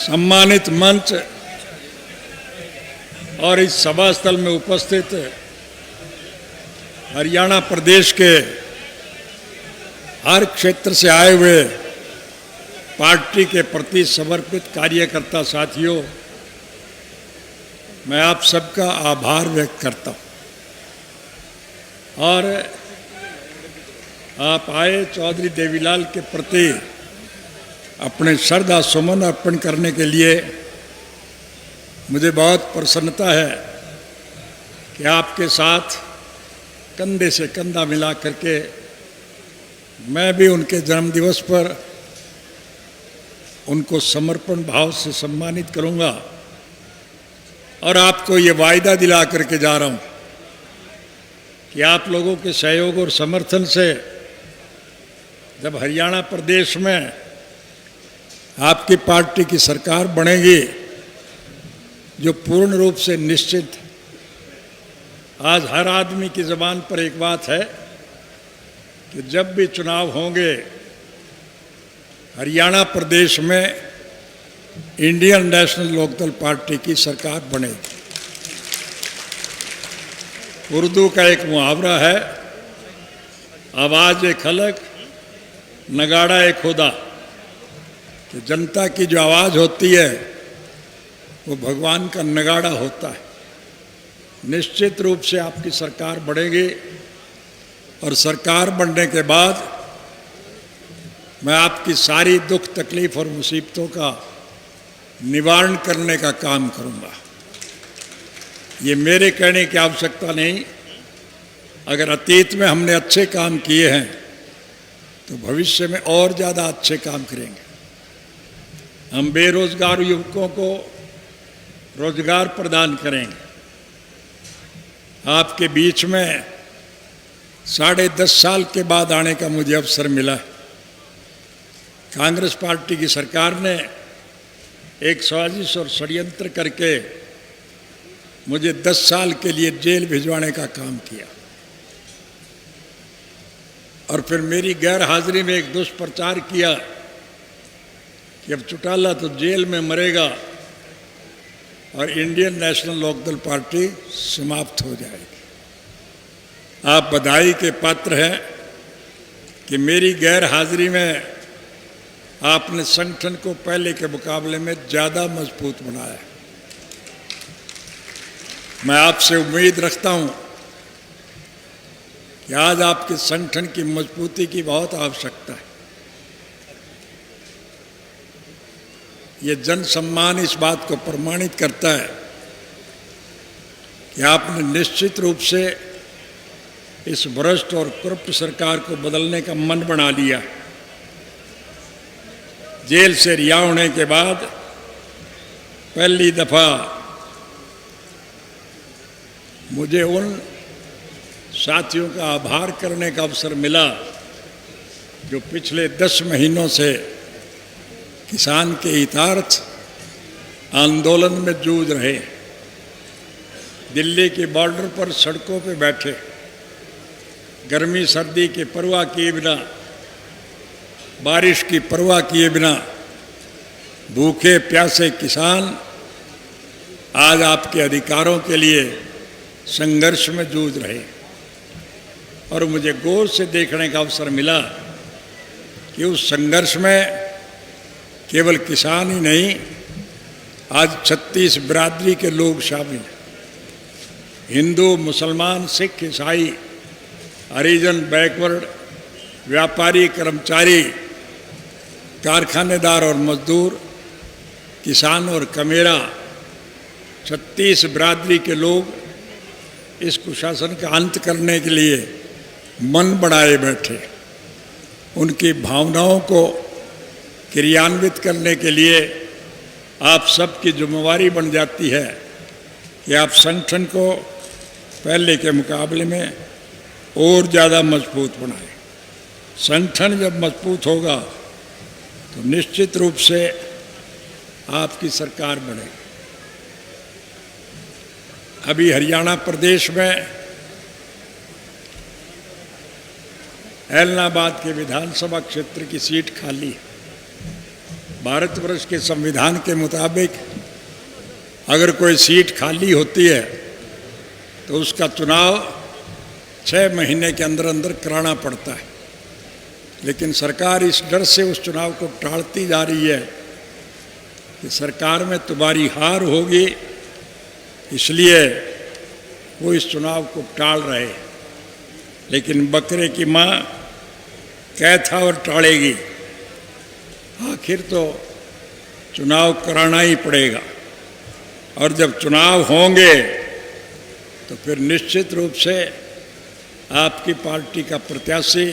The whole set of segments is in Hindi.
सम्मानित मंच और इस सभा स्थल में उपस्थित हरियाणा प्रदेश के हर क्षेत्र से आए हुए पार्टी के प्रति समर्पित कार्यकर्ता साथियों, मैं आप सबका आभार व्यक्त करता हूं। और आप आए चौधरी देवीलाल के प्रति अपने श्रद्धा सुमन अर्पण करने के लिए। मुझे बहुत प्रसन्नता है कि आपके साथ कंधे से कंधा मिला करके मैं भी उनके जन्मदिवस पर उनको समर्पण भाव से सम्मानित करूंगा और आपको ये वायदा दिला करके जा रहा हूं कि आप लोगों के सहयोग और समर्थन से जब हरियाणा प्रदेश में आपकी पार्टी की सरकार बनेगी, जो पूर्ण रूप से निश्चित, आज हर आदमी की ज़बान पर एक बात है कि जब भी चुनाव होंगे हरियाणा प्रदेश में इंडियन नेशनल लोकदल पार्टी की सरकार बनेगी। उर्दू का एक मुहावरा है, आवाज़ एक अलग नगाड़ा एक खुदा, कि जनता की जो आवाज़ होती है वो भगवान का नगाड़ा होता है। निश्चित रूप से आपकी सरकार बढ़ेगी और सरकार बनने के बाद मैं आपकी सारी दुख तकलीफ और मुसीबतों का निवारण करने का काम करूंगा। ये मेरे कहने की आवश्यकता नहीं। अगर अतीत में हमने अच्छे काम किए हैं तो भविष्य में और ज़्यादा अच्छे काम करेंगे। हम बेरोजगार युवकों को रोजगार प्रदान करेंगे। आपके बीच में 10.5 साल के बाद आने का मुझे अवसर मिला। कांग्रेस पार्टी की सरकार ने एक साजिश और षड्यंत्र करके मुझे 10 साल के लिए जेल भिजवाने का काम किया और फिर मेरी गैर हाजिरी में एक दुष्प्रचार किया कि अब चौटाला तो जेल में मरेगा और इंडियन नेशनल लोकदल पार्टी समाप्त हो जाएगी। आप बधाई के पात्र हैं कि मेरी गैर हाजिरी में आपने संगठन को पहले के मुकाबले में ज़्यादा मजबूत बनाया। मैं आपसे उम्मीद रखता हूं कि आज आपके संगठन की मजबूती की बहुत आवश्यकता है। ये जन सम्मान इस बात को प्रमाणित करता है कि आपने निश्चित रूप से इस भ्रष्ट और करप्ट सरकार को बदलने का मन बना लिया। जेल से रिहा होने के बाद पहली दफा मुझे उन साथियों का आभार करने का अवसर मिला जो पिछले 10 महीनों से किसान के हितार्थ आंदोलन में जूझ रहे। दिल्ली के बॉर्डर पर सड़कों पे बैठे, गर्मी सर्दी की परवाह किए बिना, बारिश की परवाह किए बिना भूखे प्यासे किसान आज आपके अधिकारों के लिए संघर्ष में जूझ रहे। और मुझे गौर से देखने का अवसर मिला कि उस संघर्ष में केवल किसान ही नहीं, आज 36 बिरादरी के लोग शामिल हैं। हिंदू, मुसलमान, सिख, ईसाई, हरिजन, बैकवर्ड, व्यापारी, कर्मचारी, कारखानेदार और मजदूर, किसान और कमेरा, 36 बिरादरी के लोग इस कुशासन का अंत करने के लिए मन बढ़ाए बैठे। उनकी भावनाओं को क्रियान्वित करने के लिए आप सबकी जिम्मेवारी बन जाती है कि आप संगठन को पहले के मुकाबले में और ज़्यादा मजबूत बनाएं। संगठन जब मजबूत होगा तो निश्चित रूप से आपकी सरकार बनेगी। अभी हरियाणा प्रदेश में ऐलनाबाद के विधानसभा क्षेत्र की सीट खाली है। भारतवर्ष के संविधान के मुताबिक अगर कोई सीट खाली होती है तो उसका चुनाव 6 महीने के अंदर अंदर कराना पड़ता है। लेकिन सरकार इस डर से उस चुनाव को टालती जा रही है कि सरकार में तुम्हारी हार होगी, इसलिए वो इस चुनाव को टाल रहे हैं। लेकिन बकरे की माँ कैथा और टालेगी, आखिर तो चुनाव कराना ही पड़ेगा। और जब चुनाव होंगे तो फिर निश्चित रूप से आपकी पार्टी का प्रत्याशी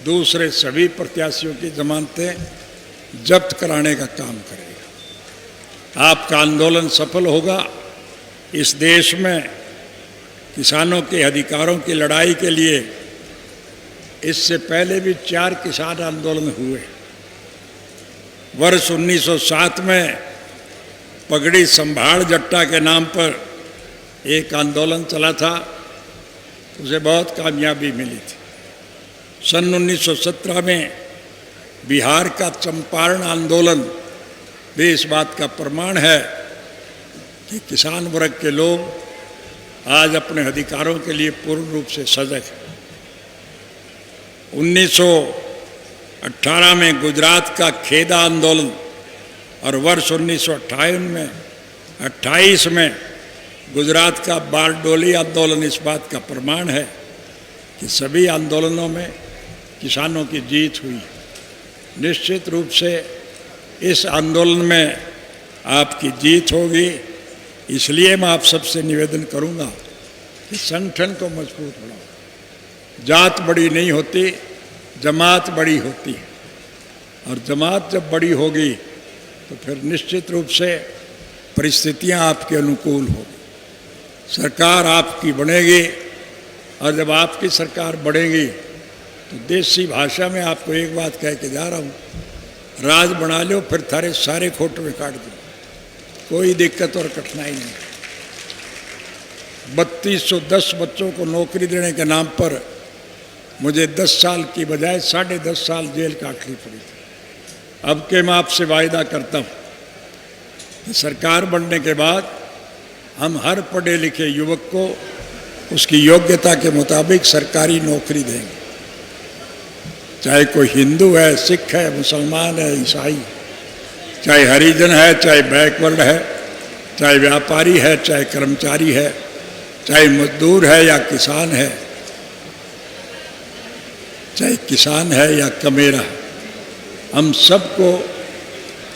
दूसरे सभी प्रत्याशियों की जमानतें जब्त कराने का काम करेगा। आपका आंदोलन सफल होगा। इस देश में किसानों के अधिकारों की लड़ाई के लिए इससे पहले भी 4 किसान आंदोलन हुए। वर्ष 1907 में पगड़ी संभाड़ जट्टा के नाम पर एक आंदोलन चला था, उसे बहुत कामयाबी मिली थी। सन 1917 में बिहार का चंपारण आंदोलन भी इस बात का प्रमाण है कि किसान वर्ग के लोग आज अपने अधिकारों के लिए पूर्ण रूप से सजग हैं। 1918 में गुजरात का खेदा आंदोलन और वर्ष 1928 में गुजरात का बारडोली आंदोलन इस बात का प्रमाण है कि सभी आंदोलनों में किसानों की जीत हुई। निश्चित रूप से इस आंदोलन में आपकी जीत होगी। इसलिए मैं आप सबसे निवेदन करूंगा कि संगठन को मजबूत बनाओ। जात बड़ी नहीं होती, जमात बड़ी होती है। और जमात जब बड़ी होगी तो फिर निश्चित रूप से परिस्थितियां आपके अनुकूल होगी। सरकार आपकी बनेगी और जब आपकी सरकार बनेगी तो देसी भाषा में आपको एक बात कह के जा रहा हूँ, राज बना लो फिर थारे सारे खोट में काट दो, कोई दिक्कत और कठिनाई नहीं। 3210 बच्चों को नौकरी देने के नाम पर मुझे 10 साल की बजाय 10.5 साल जेल काटनी पड़ी थी। अब के मैं आपसे वायदा करता हूँ कि सरकार बनने के बाद हम हर पढ़े लिखे युवक को उसकी योग्यता के मुताबिक सरकारी नौकरी देंगे। चाहे कोई हिंदू है, सिख है, मुसलमान है, ईसाई, चाहे हरिजन है, चाहे बैकवर्ड है, चाहे व्यापारी है, चाहे कर्मचारी है, चाहे मजदूर है या किसान है, चाहे किसान है या कमेरा है, हम सबको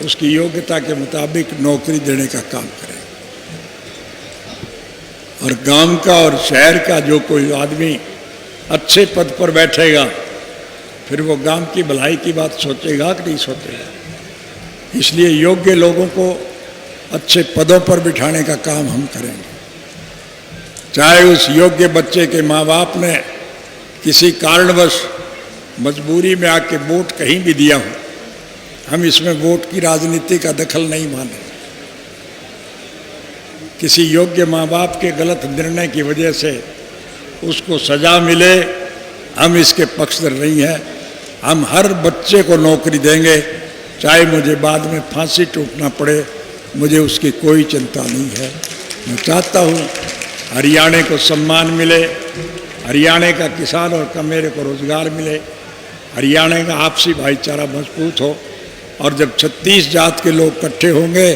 उसकी योग्यता के मुताबिक नौकरी देने का काम करें। और गांव का और शहर का जो कोई आदमी अच्छे पद पर बैठेगा फिर वो गांव की भलाई की बात सोचेगा कि नहीं सोचेगा। इसलिए योग्य लोगों को अच्छे पदों पर बिठाने का काम हम करेंगे। चाहे उस योग्य बच्चे के माँ बाप ने किसी कारणवश मजबूरी में आके वोट कहीं भी दिया हो, हम इसमें वोट की राजनीति का दखल नहीं माने। किसी योग्य माँ बाप के गलत निर्णय की वजह से उसको सजा मिले, हम इसके पक्षधर नहीं हैं। हम हर बच्चे को नौकरी देंगे, चाहे मुझे बाद में फांसी टूटना पड़े, मुझे उसकी कोई चिंता नहीं है। मैं चाहता हूँ हरियाणा को सम्मान मिले, हरियाणा का किसान और कमेरे को रोजगार मिले, हरियाणा का आपसी भाईचारा मजबूत हो। और जब 36 जात के लोग इकट्ठे होंगे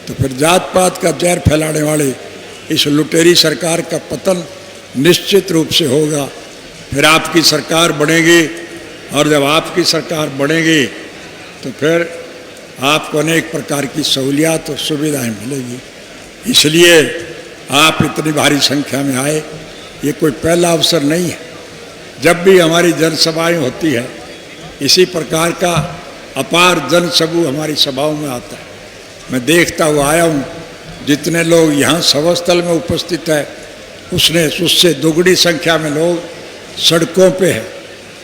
तो फिर जात पात का जहर फैलाने वाले इस लुटेरी सरकार का पतन निश्चित रूप से होगा। फिर आपकी सरकार बनेगी और जब आपकी सरकार बनेगी तो फिर आपको अनेक प्रकार की सहूलियात और सुविधाएं मिलेगी। इसलिए आप इतनी भारी संख्या में आए, ये कोई पहला अवसर नहीं है। जब भी हमारी जनसभाएं होती है इसी प्रकार का अपार जनसमूह हमारी सभाओं में आता है। मैं देखता हुआ आया हूँ, जितने लोग यहाँ सभास्थल में उपस्थित है उससे दुगनी संख्या में लोग सड़कों पे हैं,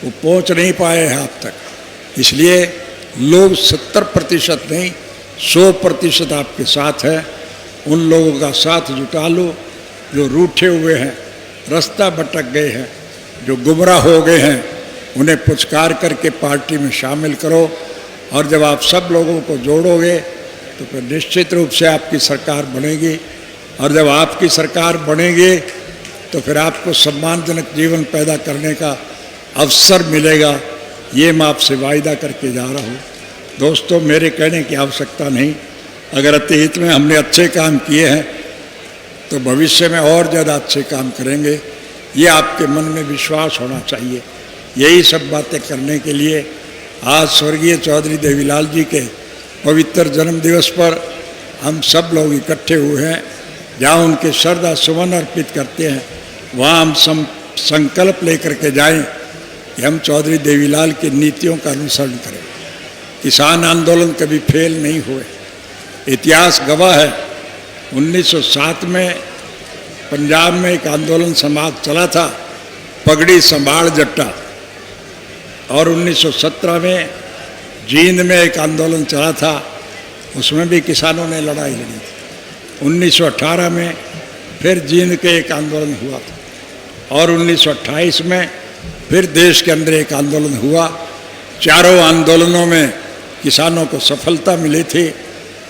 वो पहुँच नहीं पाए हैं आप तक। इसलिए लोग 70% नहीं 100% आपके साथ है। उन लोगों का साथ जुटा लो जो रूठे हुए हैं, रास्ता भटक गए हैं, जो गुमराह हो गए हैं, उन्हें पुचकार करके पार्टी में शामिल करो। और जब आप सब लोगों को जोड़ोगे तो फिर निश्चित रूप से आपकी सरकार बनेगी। और जब आपकी सरकार बनेगी तो फिर आपको सम्मानजनक जीवन पैदा करने का अवसर मिलेगा। ये मैं आपसे वायदा करके जा रहा हूँ। दोस्तों, मेरे कहने की आवश्यकता नहीं। अगर अतीत में हमने अच्छे काम किए हैं तो भविष्य में और ज़्यादा अच्छे काम करेंगे, ये आपके मन में विश्वास होना चाहिए। यही सब बातें करने के लिए आज स्वर्गीय चौधरी देवीलाल जी के पवित्र जन्म दिवस पर हम सब लोग इकट्ठे हुए हैं। जहाँ उनके श्रद्धा सुमन अर्पित करते हैं, वहाँ हम संकल्प लेकर के जाएं कि हम चौधरी देवीलाल की नीतियों का अनुसरण करें। किसान आंदोलन कभी फेल नहीं हुए। इतिहास गवाह है, 1907 में पंजाब में एक आंदोलन समाप्त चला था, पगड़ी संभाल जट्टा। और 1917 में जींद में एक आंदोलन चला था, उसमें भी किसानों ने लड़ाई लड़ी थी। 1918 में फिर जींद के एक आंदोलन हुआ था और 1928 में फिर देश के अंदर एक आंदोलन हुआ। चारों आंदोलनों में किसानों को सफलता मिली थी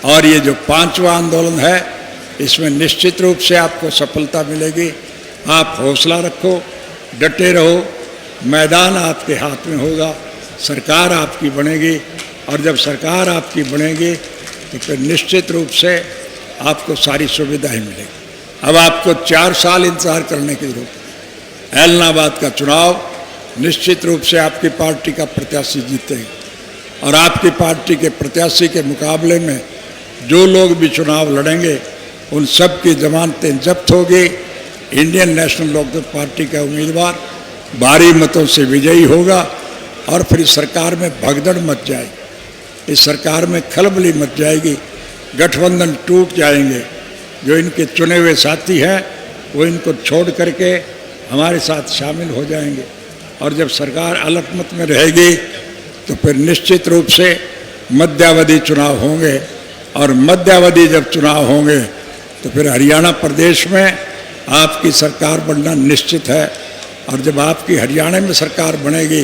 और ये जो 5वां आंदोलन है, इसमें निश्चित रूप से आपको सफलता मिलेगी। आप हौसला रखो, डटे रहो, मैदान आपके हाथ में होगा, सरकार आपकी बनेगी। और जब सरकार आपकी बनेगी तो फिर निश्चित रूप से आपको सारी सुविधाएं मिलेंगी। अब आपको 4 साल इंतजार करने की जरूरत है। ऐलनाबाद का चुनाव निश्चित रूप से आपकी पार्टी का प्रत्याशी जीतेगा और आपकी पार्टी के प्रत्याशी के मुकाबले में जो लोग भी चुनाव लड़ेंगे उन सब की जमानतें जब्त होगी। इंडियन नेशनल लोकदल पार्टी का उम्मीदवार भारी मतों से विजयी होगा और फिर इस सरकार में भगदड़ मच जाएगी, इस सरकार में खलबली मच जाएगी, गठबंधन टूट जाएंगे। जो इनके चुने हुए साथी हैं वो इनको छोड़ करके हमारे साथ शामिल हो जाएंगे और जब सरकार अलगमत में रहेगी तो फिर निश्चित रूप से मध्यावधि चुनाव होंगे और मध्यावधि जब चुनाव होंगे तो फिर हरियाणा प्रदेश में आपकी सरकार बनना निश्चित है। और जब आपकी हरियाणा में सरकार बनेगी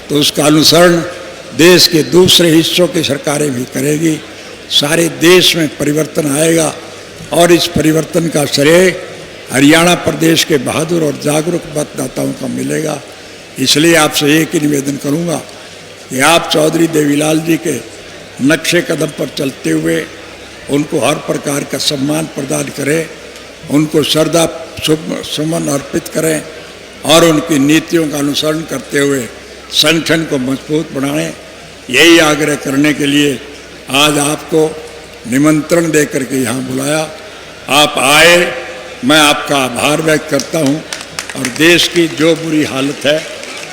तो उसका अनुसरण देश के दूसरे हिस्सों की सरकारें भी करेगी। सारे देश में परिवर्तन आएगा और इस परिवर्तन का श्रेय हरियाणा प्रदेश के बहादुर और जागरूक मतदाताओं को मिलेगा। इसलिए आपसे एक ही निवेदन करूंगा कि आप चौधरी देवीलाल जी के नक्शे कदम पर चलते हुए उनको हर प्रकार का सम्मान प्रदान करें, उनको श्रद्धा सुमन अर्पित करें और उनकी नीतियों का अनुसरण करते हुए संगठन को मजबूत बनाएं। यही आग्रह करने के लिए आज आपको निमंत्रण देकर के यहाँ बुलाया। आप आए, मैं आपका आभार व्यक्त करता हूँ और देश की जो बुरी हालत है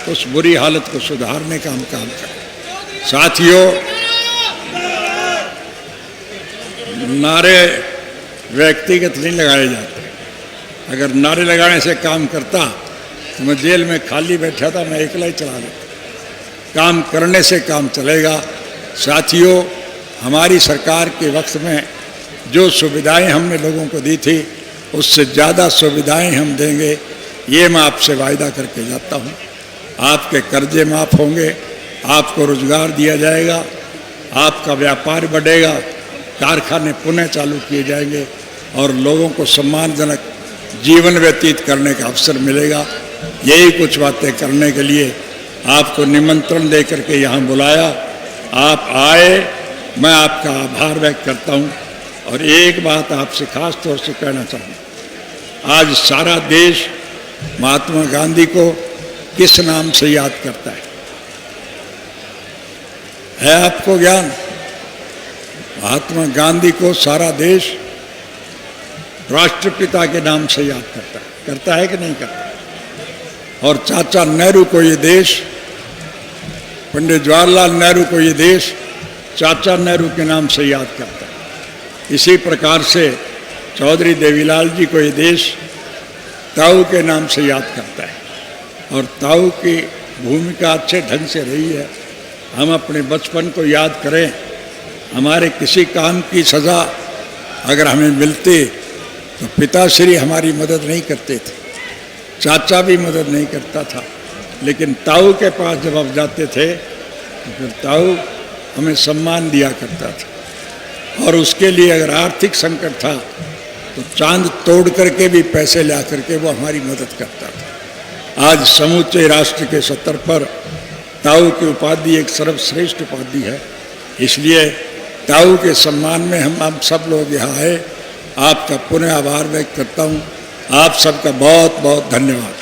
उस बुरी हालत को सुधारने का हम काम करें। साथियों, नारे व्यक्तिगत नहीं लगाए जाते। अगर नारे लगाने से काम करता तो मैं जेल में खाली बैठा था, मैं अकेला ही चला लेता। काम करने से काम चलेगा। साथियों, हमारी सरकार के वक्त में जो सुविधाएं हमने लोगों को दी थी उससे ज़्यादा सुविधाएं हम देंगे, ये मैं आपसे वायदा करके जाता हूँ। आपके कर्जे माफ़ होंगे, आपको रोजगार दिया जाएगा, आपका व्यापार बढ़ेगा, कारखाने पुनः चालू किए जाएंगे और लोगों को सम्मानजनक जीवन व्यतीत करने का अवसर मिलेगा। यही कुछ बातें करने के लिए आपको निमंत्रण देकर के यहाँ बुलाया। आप आए, मैं आपका आभार व्यक्त करता हूँ। और एक बात आपसे खास तौर से कहना चाहूँ, आज सारा देश महात्मा गांधी को किस नाम से याद करता है आपको ज्ञान? महात्मा गांधी को सारा देश राष्ट्रपिता के नाम से याद करता है कि नहीं करता? और चाचा नेहरू को ये देश, पंडित जवाहरलाल नेहरू को ये देश चाचा नेहरू के नाम से याद करता है। इसी प्रकार से चौधरी देवीलाल जी को ये देश ताऊ के नाम से याद करता है और ताऊ की भूमिका अच्छे ढंग से रही है। हम अपने बचपन को याद करें, हमारे किसी काम की सज़ा अगर हमें मिलती तो पिताश्री हमारी मदद नहीं करते थे, चाचा भी मदद नहीं करता था, लेकिन ताऊ के पास जब आप जाते थे तो फिर ताऊ हमें सम्मान दिया करता था, और उसके लिए अगर आर्थिक संकट था तो चांद तोड़ करके भी पैसे ला करके वो हमारी मदद करता था। आज समूचे राष्ट्र के स्तर पर ताऊ की उपाधि एक सर्वश्रेष्ठ उपाधि है, इसलिए ताऊ के सम्मान में हम सब लोग यहाँ आए। आपका पुनः आभार व्यक्त करता हूँ। आप सबका बहुत बहुत धन्यवाद।